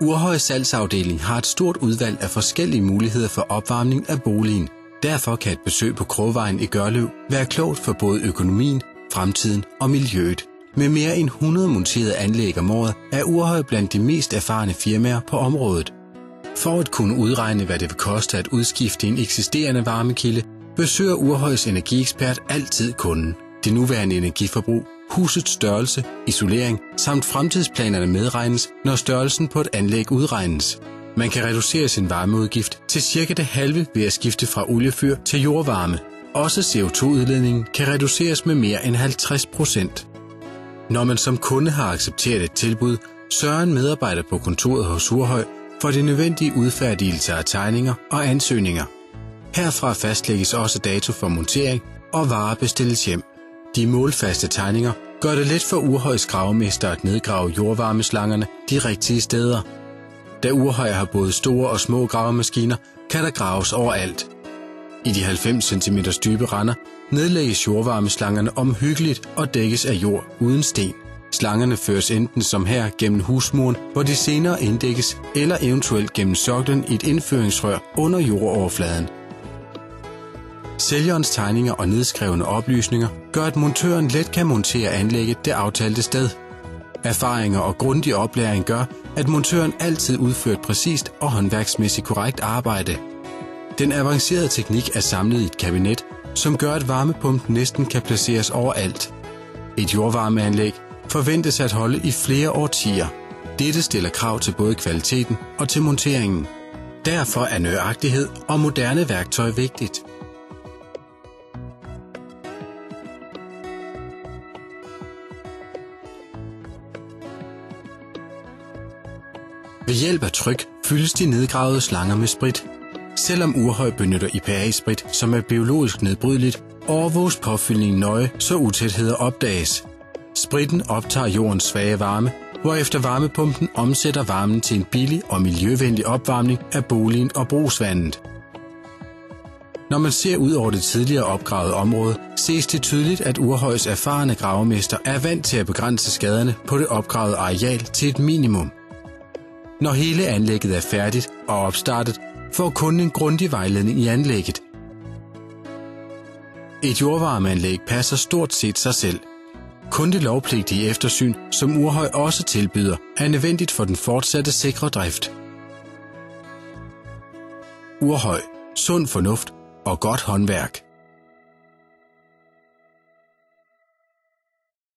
Urhøj salgsafdeling har et stort udvalg af forskellige muligheder for opvarmning af boligen. Derfor kan et besøg på Krogvejen i Gørlev være klogt for både økonomien, fremtiden og miljøet. Med mere end 100 monterede anlæg om året er Urhøj blandt de mest erfarne firmaer på området. For at kunne udregne, hvad det vil koste at udskifte en eksisterende varmekilde, besøger Urhøjs energiekspert altid kunden. Det nuværende energiforbrug, husets størrelse, isolering samt fremtidsplanerne medregnes, når størrelsen på et anlæg udregnes. Man kan reducere sin varmeudgift til cirka det halve ved at skifte fra oliefyr til jordvarme. Også CO2-udledningen kan reduceres med mere end 50%. Når man som kunde har accepteret et tilbud, sørger en medarbejder på kontoret hos Urhøj for det nødvendige udfærdigelse af tegninger og ansøgninger. Herfra fastlægges også dato for montering, og varer bestilles hjem. De målfaste tegninger gør det let for Urhøjs gravemester at nedgrave jordvarmeslangerne de rigtige steder. Da Urhøj har både store og små gravemaskiner, kan der graves overalt. I de 90 cm dybe render nedlægges jordvarmeslangerne omhyggeligt og dækkes af jord uden sten. Slangerne føres enten som her gennem husmuren, hvor de senere inddækkes, eller eventuelt gennem soklen i et indføringsrør under jordoverfladen. Sælgerens tegninger og nedskrevne oplysninger gør, at montøren let kan montere anlægget det aftalte sted. Erfaringer og grundig oplæring gør, at montøren altid udfører præcist og håndværksmæssigt korrekt arbejde. Den avancerede teknik er samlet i et kabinet, som gør, at varmepumpen næsten kan placeres overalt. Et jordvarmeanlæg forventes at holde i flere årtier. Dette stiller krav til både kvaliteten og til monteringen. Derfor er nøjagtighed og moderne værktøj vigtigt. Ved hjælp af tryk fyldes de nedgravede slanger med sprit. Selvom Urhøj benytter IPA-sprit, som er biologisk nedbrydeligt, overvåges påfyldningen nøje, så utætheder opdages. Spritten optager jordens svage varme, hvorefter varmepumpen omsætter varmen til en billig og miljøvenlig opvarmning af boligen og brugsvandet. Når man ser ud over det tidligere opgravede område, ses det tydeligt, at Urhøjs erfarne gravemester er vant til at begrænse skaderne på det opgravede areal til et minimum. Når hele anlægget er færdigt og opstartet, får kunden en grundig vejledning i anlægget. Et jordvarmeanlæg passer stort set sig selv. Kun det lovpligtige eftersyn, som Urhøj også tilbyder, er nødvendigt for den fortsatte sikre drift. Urhøj. Sund fornuft og godt håndværk.